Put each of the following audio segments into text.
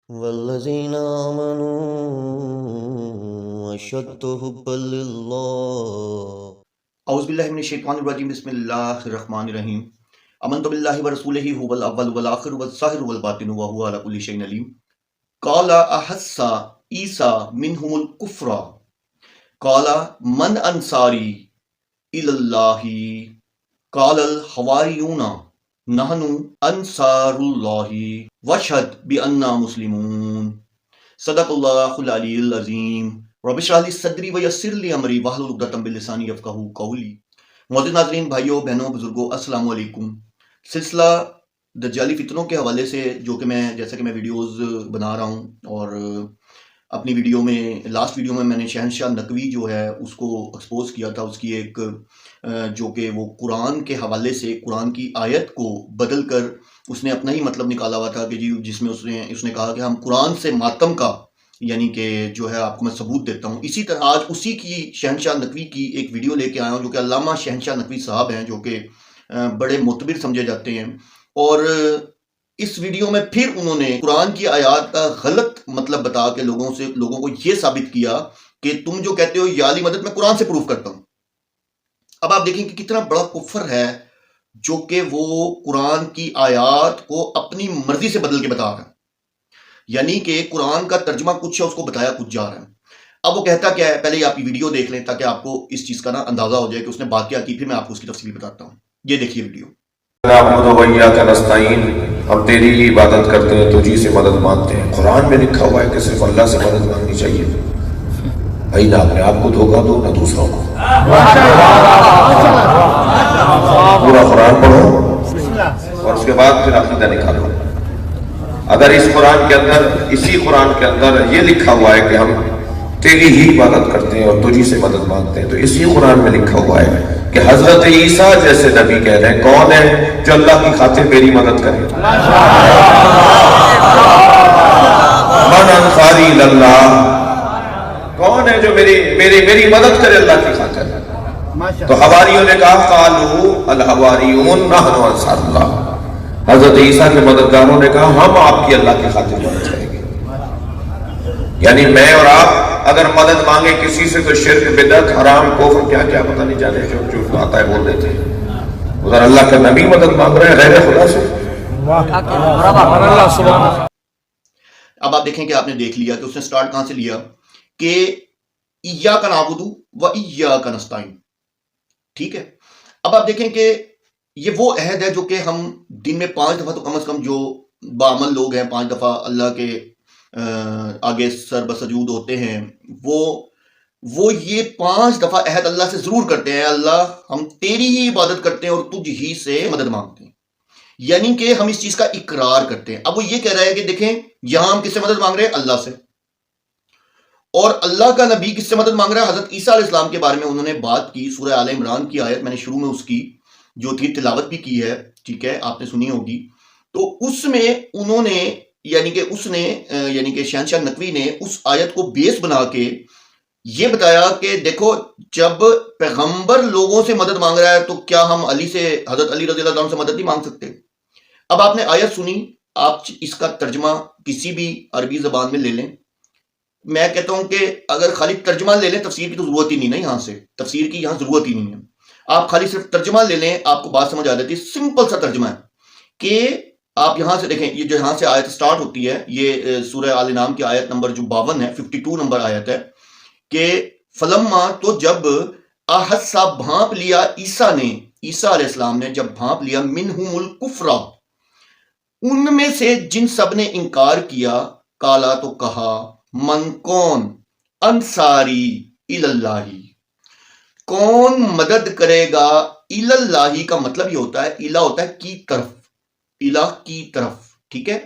والذین آمنوا اشد حبا للہ۔ اعوذ باللہ من الشیطان الرجیم، بسم اللہ الرحمن الرحیم۔ آمنت باللہ ورسولہ هو الاول والآخر والظاہر والباطن وهو علی کل شیء علیم۔ قال احس عیسی منہم الکفر قال من انصاری الی اللہ قال الحواریون نحن انصار اللہ واشہد بأننا مسلمون۔ صدق اللہ العلی العظیم۔ رب اشرح لی صدری ویسر لی امری واحلل عقدۃ من لسانی یفقہوا قولی۔ معزز ناظرین، بھائیوں بہنوں بزرگوں، السلام علیکم۔ سلسلہ دجالی فتنوں کے حوالے سے جو کہ جیسا کہ میں ویڈیوز بنا رہا ہوں، اور اپنی ویڈیو میں لاسٹ ویڈیو میں نے شہنشاہ نقوی جو ہے اس کو ایکسپوز کیا تھا، اس کی ایک جو کہ وہ قرآن کے حوالے سے قرآن کی آیت کو بدل کر اس نے اپنا ہی مطلب نکالا ہوا تھا کہ جی جس میں اس نے کہا کہ ہم قرآن سے ماتم کا یعنی کہ جو ہے آپ کو میں ثبوت دیتا ہوں۔ اسی طرح آج اسی کی شہنشاہ نقوی کی ایک ویڈیو لے کے آیا ہوں جو کہ علامہ شہنشاہ نقوی صاحب ہیں، جو کہ بڑے معتبر سمجھے جاتے ہیں، اور اس ویڈیو میں پھر انہوں نے قرآن کی آیات کا غلط مطلب بتا کے لوگوں کو یہ ثابت کیا کہ تم جو کہتے ہو یا علی مدد، میں قرآن سے پروف کرتا ہوں۔ اب آپ دیکھیں کہ کتنا بڑا کفر ہے جو کہ وہ قرآن کی آیات کو اپنی مرضی سے بدل کے بتا رہا ہے، یعنی کہ قرآن کا ترجمہ کچھ ہے، اس کو بتایا کچھ جا رہا ہے۔ اب وہ کہتا کیا ہے، پہلے آپ یہ ویڈیو دیکھ لیں تاکہ آپ کو اس چیز کا اندازہ ہو جائے کہ اس نے بات کیا کی، پھر میں آپ کو اس کی تفصیل بتاتا ہوں۔ یہ دیکھیے ویڈیو۔ نعبد و ایاک نستعین، ہم تیری ہی عبادت کرتے ہیں، تجھی سے مدد مانگتے ہیں۔ قرآن میں لکھا ہوا ہے کہ صرف اللہ سے مدد مانگنی چاہیے۔ بھائی نہ اپنے آپ کو دھوکہ دو نہ دوسروں کو۔ پورا قرآن پڑھو اور اس کے بعد پھر عقیدہ نکالو۔ اگر اس قرآن کے اندر، اسی قرآن کے اندر یہ لکھا ہوا ہے کہ ہم تیری ہی عبادت کرتے ہیں اور تجھی سے مدد مانگتے ہیں، تو اسی قرآن میں لکھا ہوا ہے کہ حضرت عیسیٰ جیسے نبی کہہ رہے ہیں کون ہے جو اللہ کی خاطر میری مدد کرے؟ من انصاری اللہ، کون ہے جو میری مدد کرے اللہ کی خاطر؟ تو حواریوں نے کہا قالوا الحواریون نحن انصار اللہ، حضرت عیسیٰ کے مددگاروں نے کہا ہم آپ کی اللہ کی خاطر مدد کریں گے۔ یعنی میں اور آپ اگر مدد مانگے کسی سے تو شرک، بدعت، حرام، کفر، کیا کیا پتہ نہیں جانے جو آتا ہے بول دیتے ہیں۔ ادھر اللہ کا نبی مدد مانگ رہے ہیں غیر خدا سے۔ اب آپ دیکھیں کہ آپ نے دیکھ لیا کہ اس نے سٹارٹ کہاں سے لیا کہ ایاک نعبد و ایاک نستعین، ٹھیک ہے۔ اب آپ دیکھیں کہ یہ وہ عہد ہے جو کہ ہم دن میں 5 دفعہ تو کم از کم جو بعمل لوگ ہیں 5 دفعہ اللہ کے آگے سر بسجود ہوتے ہیں، وہ یہ 5 دفعہ عہد اللہ سے ضرور کرتے ہیں، اللہ ہم تیری ہی عبادت کرتے ہیں اور تجھ ہی سے مدد مانگتے ہیں، یعنی کہ ہم اس چیز کا اقرار کرتے ہیں۔ اب وہ یہ کہہ رہا ہے کہ دیکھیں یہاں ہم کس سے مدد مانگ رہے ہیں؟ اللہ سے، اور اللہ کا نبی کس سے مدد مانگ رہا ہے؟ حضرت عیسیٰ علیہ السلام کے بارے میں انہوں نے بات کی، سورہ آل عمران کی آیت میں نے شروع میں اس کی جو تھی تلاوت بھی کی ہے، ٹھیک ہے، آپ نے سنی ہوگی۔ تو اس میں انہوں نے یعنی کہ شہنشاہ نقوی نے اس آیت کو بیس بنا کے یہ بتایا کہ دیکھو جب پیغمبر لوگوں سے مدد مانگ رہا ہے تو کیا ہم علی سے، حضرت علی رضی اللہ عنہ سے مدد نہیں مانگ سکتے؟ اب آپ نے آیت سنی، آپ اس کا ترجمہ کسی بھی عربی زبان میں لے لیں۔ میں کہتا ہوں کہ اگر خالی ترجمہ لے لیں، تفسیر کی تو ضرورت ہی نہیں نا، یہاں سے تفسیر کی یہاں ضرورت ہی نہیں ہے، آپ خالی صرف ترجمہ لے لیں، آپ کو بات سمجھ آ جاتی ہے۔ سمپل سا ترجمہ ہے کہ آپ یہاں سے دیکھیں، یہ جو یہاں سے آیت سٹارٹ ہوتی ہے، یہ سورہ آل انعام کی آیت نمبر جو 52 ہے، 52 نمبر آیت ہے کہ فلما، تو جب احسا بھانپ لیا عیسیٰ علیہ السلام نے جب بھانپ لیا منہم الکفر، ان میں سے جن سب نے انکار کیا، کالا تو کہا، من کون، انصاری اللہ، کون مدد کرے گا؟ اللہ کا مطلب یہ ہوتا ہے، الہ ہوتا ہے کی طرف، الہ کی طرف، ٹھیک ہے۔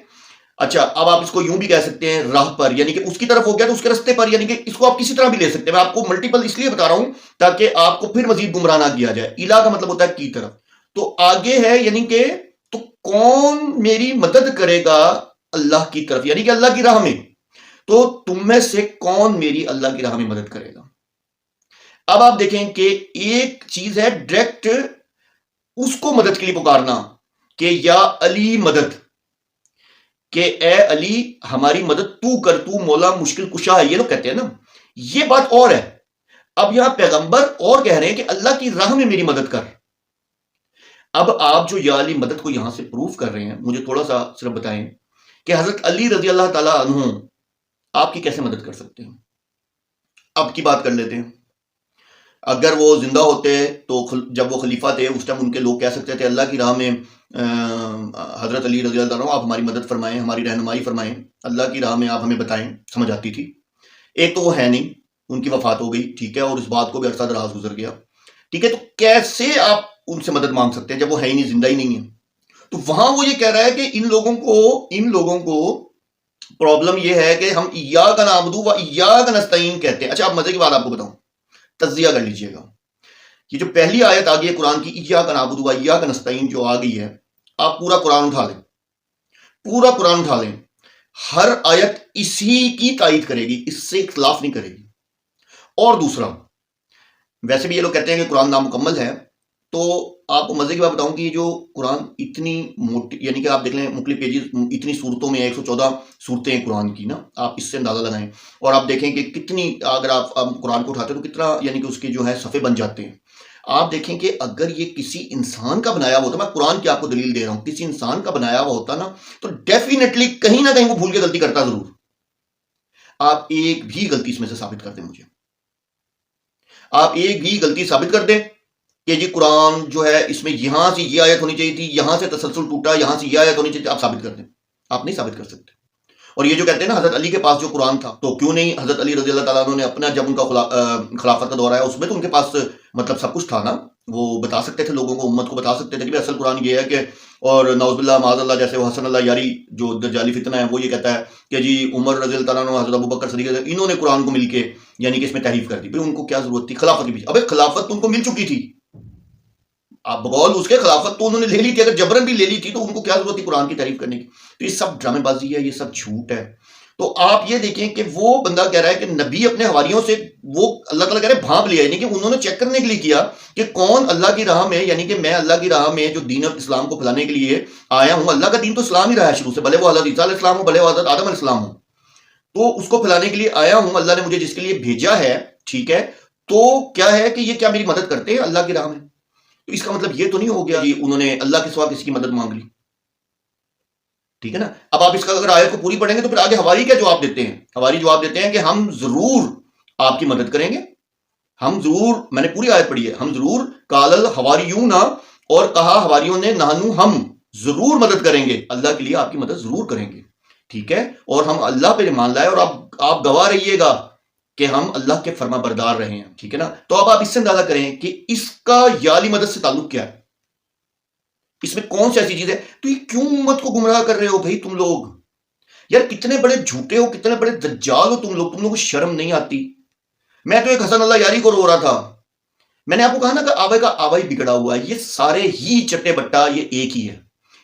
اچھا اب آپ اس کو یوں بھی کہہ سکتے ہیں راہ پر، یعنی کہ اس کی طرف ہو گیا تو اس کے رستے پر، یعنی کہ اس کو آپ کسی طرح بھی لے سکتے ہیں۔ میں آپ کو ملٹیپل اس لیے بتا رہا ہوں تاکہ آپ کو پھر مزید گمراہ نہ کیا جائے۔ الہ کا مطلب ہوتا ہے کی طرف، تو آگے ہے یعنی کہ تو کون میری مدد کرے گا اللہ کی طرف، یعنی کہ اللہ کی راہ میں، تو تم میں سے کون میری اللہ کی راہ میں مدد کرے گا؟ اب آپ دیکھیں کہ ایک چیز ہے ڈائریکٹ اس کو مدد کے لیے پکارنا کہ یا علی مدد، کہ اے علی ہماری مدد تو کر، تو مولا مشکل کشا ہے، یہ لوگ کہتے ہیں نا، یہ بات اور ہے۔ اب یہاں پیغمبر اور کہہ رہے ہیں کہ اللہ کی راہ میں میری مدد کر۔ اب آپ جو یا علی مدد کو یہاں سے پروف کر رہے ہیں، مجھے تھوڑا سا صرف بتائیں کہ حضرت علی رضی اللہ تعالیٰ عنہ آپ کی کیسے مدد کر سکتے ہیں؟ اب کی بات کر لیتے ہیں۔ اگر وہ زندہ ہوتے تو جب وہ خلیفہ تھے اس ٹائم ان کے لوگ کہہ سکتے تھے اللہ کی راہ میں حضرت علی رضی اللہ عنہ آپ ہماری مدد فرمائیں، ہماری رہنمائی فرمائیں، اللہ کی راہ میں آپ ہمیں بتائیں، سمجھ آتی تھی۔ ایک تو وہ ہے نہیں، ان کی وفات ہو گئی، ٹھیک ہے، اور اس بات کو بھی عرصہ دراز گزر گیا، ٹھیک ہے، تو کیسے آپ ان سے مدد مانگ سکتے ہیں جب وہ ہے ہی نہیں، زندہ ہی نہیں ہے؟ تو وہاں وہ یہ کہہ رہا ہے کہ ان لوگوں کو پرابلم یہ ہے کہ ہم ایاک نعبد و ایاک نستعین کہتے ہیں۔ اچھا اب مزے کی بات آپ کو بتاؤں، تجزیہ کر لیجئے گا۔ یہ جو پہلی آیت آ گئی ہے قرآن کی، ایاک نعبد و ایاک نستعین جو آ گئی ہے، آپ پورا قرآن اٹھا لیں، پورا قرآن اٹھا لیں، ہر آیت اسی کی تائید کرے گی، اس سے اختلاف نہیں کرے گی۔ اور دوسرا، ویسے بھی یہ لوگ کہتے ہیں کہ قرآن نامکمل ہے، تو آپ کو مزے کی بات بتاؤں کہ یہ جو قرآن اتنی موٹی، یعنی کہ آپ دیکھ لیں مختلف پیجز، اتنی صورتوں میں 114 صورتیں ہیں قرآن کی نا، آپ اس سے اندازہ لگائیں، اور آپ دیکھیں کہ کتنی، اگر آپ قرآن کو اٹھاتے ہیں تو کتنا یعنی کہ اس کے جو ہے صفحے بن جاتے ہیں۔ آپ دیکھیں کہ اگر یہ کسی انسان کا بنایا ہوا ہوتا، میں قرآن کی آپ کو دلیل دے رہا ہوں، کسی انسان کا بنایا ہوا ہوتا نا تو ڈیفینیٹلی کہیں نہ کہیں وہ بھول کے غلطی کرتا ضرور۔ آپ ایک بھی غلطی اس میں سے ثابت کر دیں مجھے، آپ ایک بھی غلطی ثابت کر دیں کہ جی قرآن جو ہے اس میں یہاں سے یہ آیت ہونی چاہیے تھی، یہاں سے تسلسل ٹوٹا، یہاں سے یہ آیت ہونی چاہیے تھی، آپ ثابت کر دیں۔ آپ نہیں ثابت کر سکتے۔ اور یہ جو کہتے ہیں نا حضرت علی کے پاس جو قرآن تھا، تو کیوں نہیں حضرت علی رضی اللہ تعالیٰ عنہ نے اپنا جب ان کا خلافت کا دور آیا اس میں تو ان کے پاس مطلب سب کچھ تھا نا، وہ بتا سکتے تھے لوگوں کو، امت کو بتا سکتے تھے کہ اصل قرآن یہ ہے کہ، اور نعوذ باللہ معاذ اللہ، جیسے وہ حسن اللہ یاری جو دجالی فتنہ ہے وہ یہ کہتا ہے کہ جی عمر رضی اللہ تعالیٰ عنہ، حضرت ابوبکر صدیق انہوں نے قرآن کو مل کے یعنی کہ اس میں تحریف کر دی۔ بھئی ان کو کیا ضرورت تھی خلافت کی پیچھے؟ ابے خلافت تو ان کو مل چکی تھی، آپ بقول اس کے خلافت تو انہوں نے لے لی تھی، اگر جبرن بھی لے لی تھی تو ان کو کیا ضرورت تھی قرآن کی تعریف کرنے کی؟ تو یہ سب ڈرامے بازی ہے، یہ سب جھوٹ ہے۔ تو آپ یہ دیکھیں کہ وہ بندہ کہہ رہا ہے کہ نبی اپنے حواریوں سے، وہ اللہ تعالیٰ کہہ رہے ہیں بھانپ لیا، یعنی کہ انہوں نے چیک کرنے کے لیے کیا کہ کون اللہ کی راہ میں، یعنی کہ میں اللہ کی راہ میں جو دین اسلام کو پھیلانے کے لیے آیا ہوں، اللہ کا دین تو اسلام ہی رہا ہے شروع سے، بھلے وہ حضرت عیسیٰ علیہ السلام ہو، بھلے وہ حضرت آدم علیہ السلام ہو، تو اس کو پھیلانے کے لیے آیا ہوں، اللہ نے مجھے جس کے لیے بھیجا ہے، ٹھیک ہے، تو کیا ہے کہ یہ کیا میری مدد کرتے ہیں اللہ کی راہ میں؟ تو اس کا مطلب یہ تو نہیں ہو گیا جی انہوں نے اللہ کے سوا کسی کی مدد مانگ لی، ٹھیک ہے نا۔ اب آپ اس کا اگر آیت کو پوری پڑھیں گے تو پھر آگے حواری کیا جواب دیتے ہیں؟ حواری جواب دیتے ہیں کہ ہم ضرور آپ کی مدد کریں گے، ہم ضرور، میں نے پوری آیت پڑھی ہے، ہم ضرور، قال الحواریون، اور کہا حواریوں نے، نحنو، ہم ضرور مدد کریں گے، اللہ کے لیے آپ کی مدد ضرور کریں گے، ٹھیک ہے، اور ہم اللہ پہ ایمان لائے، اور آپ گواہ رہیے گا کہ ہم اللہ کے فرما بردار رہے ہیں، ٹھیک ہے نا۔ تو اب آپ اس سے اندازہ کریں کہ اس کا یا علی مدد سے تعلق کیا ہے، اس میں کون سی ایسی چیز ہے؟ تو یہ کیوں امت کو گمراہ کر رہے ہو بھائی تم لوگ؟ یار کتنے بڑے جھوٹے ہو، کتنے بڑے دجال ہو تم لوگوں کو شرم نہیں آتی؟ میں تو ایک حسن اللہ یاری کو رو رہا تھا، میں نے آپ کو کہا نا کہ آبائی کا آبائی بگڑا ہوا ہے، یہ سارے ہی چٹے بٹا یہ ایک ہی ہے،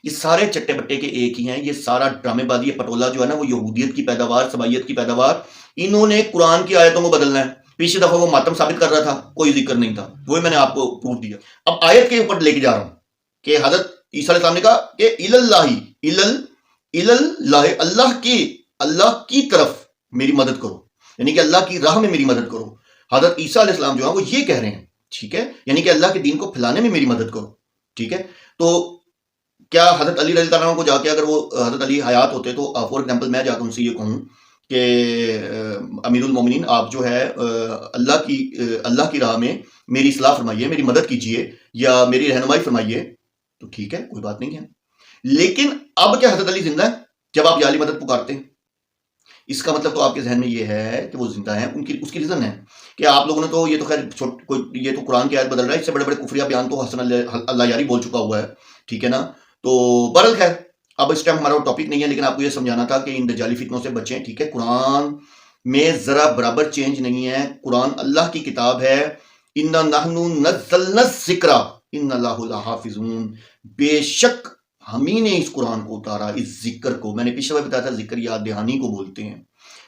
یہ سارے چٹے بٹے کے ایک ہی ہیں، یہ سارا ڈرامے بازی پٹولا جو ہے نا وہ یہودیت کی پیداوار، سبائیت کی پیداوار، انہوں نے قرآن کی آیتوں کو بدلنا ہے۔ پچھلی دفعہ وہ ماتم ثابت کر رہا تھا، کوئی ذکر نہیں تھا، وہی میں نے آپ کو پروف دیا۔ اب آیت کے اوپر لے کے جا رہا ہوں کہ حضرت عیسیٰ علیہ السلام نے کہا کہ اللہ کی طرف میری مدد کرو، یعنی کہ اللہ کی راہ میں میری مدد کرو۔ حضرت عیسیٰ علیہ السلام جو ہے وہ یہ کہہ رہے ہیں، ٹھیک ہے، یعنی کہ اللہ کے دین کو پھیلانے میں میری مدد کرو، ٹھیک ہے۔ تو کیا حضرت علی رضی اللہ عنہ کو جا کے اگر وہ حضرت علی حیات ہوتے تو فور ایگزامپل میں جا کے ان سے یہ کہوں کہ امیر المومنین آپ جو ہے اللہ کی راہ میں میری اصلاح فرمائیے، میری مدد کیجیے یا میری رہنمائی فرمائیے، تو ٹھیک ہے، کوئی بات نہیں ہے۔ لیکن اب کیا حضرت علی زندہ ہے جب آپ یا علی مدد پکارتے ہیں؟ اس کا مطلب تو آپ کے ذہن میں یہ ہے کہ وہ زندہ ہیں، اس کی ریزن ہے کہ آپ لوگوں نے تو یہ تو خیر یہ تو قرآن کی آیت بدل رہا ہے، اس سے بڑے بڑے کفریہ بیان تو حسن اللہ یاری بول چکا ہوا ہے، ٹھیک ہے نا۔ تو بہرحال خیر اب اس ٹائم ہمارا ٹاپک نہیں ہے، لیکن آپ کو یہ سمجھانا تھا کہ ان دجالی فتنوں سے بچیں، ٹھیک ہے۔ قرآن میں ذرا برابر چینج نہیں ہے، قرآن اللہ کی کتاب ہے، اِنَّا نَحْنُ نَزَّلْنَا الذِّکْرَ اِنَّ اللَّهَ لَحَافِظٌ، بے شک ہم ہی نے اس قرآن کو اتارا، اس ذکر کو، میں نے پچھلے بار بتایا تھا ذکر یاد دہانی کو بولتے ہیں،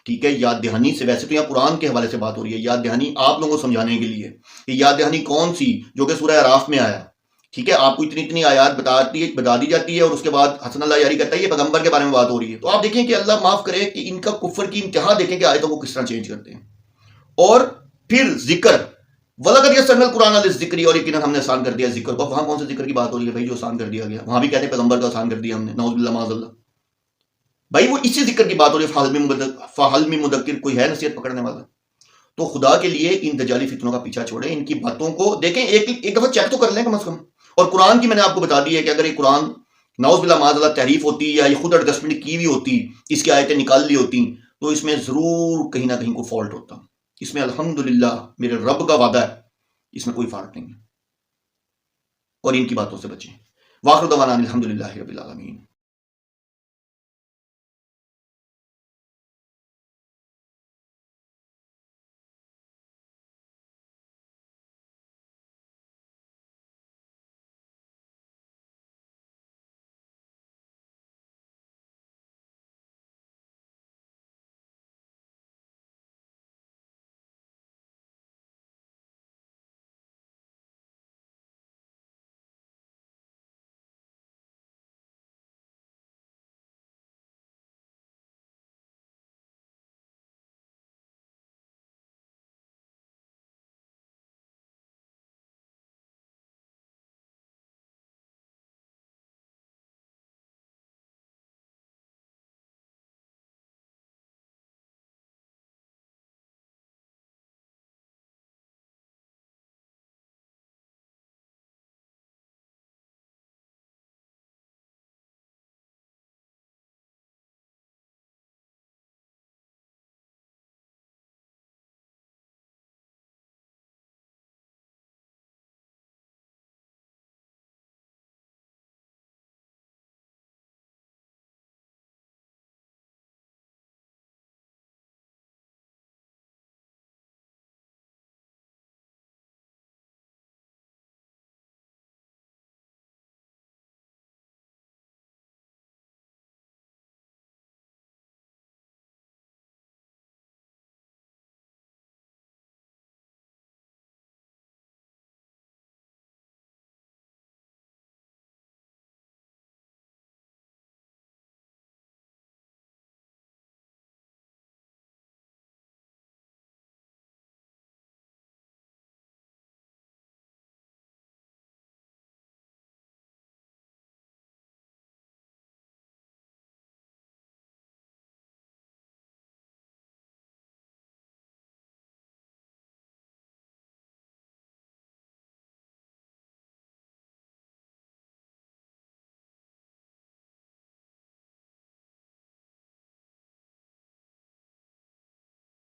ٹھیک ہے۔ یاد دہانی سے ویسے تو یہاں قرآن کے حوالے سے بات ہو رہی ہے، یاد دہانی آپ لوگوں کو سمجھانے کے لیے کہ یاد دہانی کون سی، جو کہ سورہ اعراف میں آیا ٹھیک ہے، آپ کو اتنی اتنی آیات بتا دی جاتی ہے اور اس کے بعد حسن اللہ جاری کرتا ہے یہ پیغمبر کے بارے میں بات ہو رہی ہے. تو آپ دیکھیں کہ اللہ معاف کرے کہ ان کا کفر کی انتہا دیکھیں کہ آیتوں کو کس طرح چینج کرتے ہیں. اور پھر ذکر وَلَقَدْ يَسَّرْنَا الْقُرْآنَ لِلذِّكْرِ، اور یقیناً ہم نے آسان کر دیا ذکر کو. وہاں کون سے ذکر کی بات ہو رہی ہے بھائی جو آسان کر دیا گیا؟ وہاں بھی کہتے ہیں پیغمبر کا آسان کر دیا ہم نے، نعوذ باللہ معاذ اللہ. بھائی وہ اسی ذکر کی بات ہو رہی ہے. فَهَلْ مِن مُدَّكِرٍ، کوئی ہے نصیحت پکڑنے والا؟ تو خدا کے لیے ان دجالی فتنوں کا پیچھا چھوڑیں، ان کی باتوں کو دیکھیں، ایک دفعہ چیک تو کر لیں کم از کم. اور قرآن کی میں نے آپ کو بتا دی ہے کہ اگر یہ قرآن نعوذ باللہ معاذ اللہ تحریف ہوتی یا یہ خود ایڈجسٹمنٹ کی ہوئی ہوتی، اس کی آیتیں نکال لی ہوتی، تو اس میں ضرور کہیں نہ کہیں کوئی فالٹ ہوتا. اس میں الحمدللہ میرے رب کا وعدہ ہے، اس میں کوئی فالٹ نہیں ہے. اور ان کی باتوں سے بچیں. وآخر دعوانا الحمدللہ رب العالمین.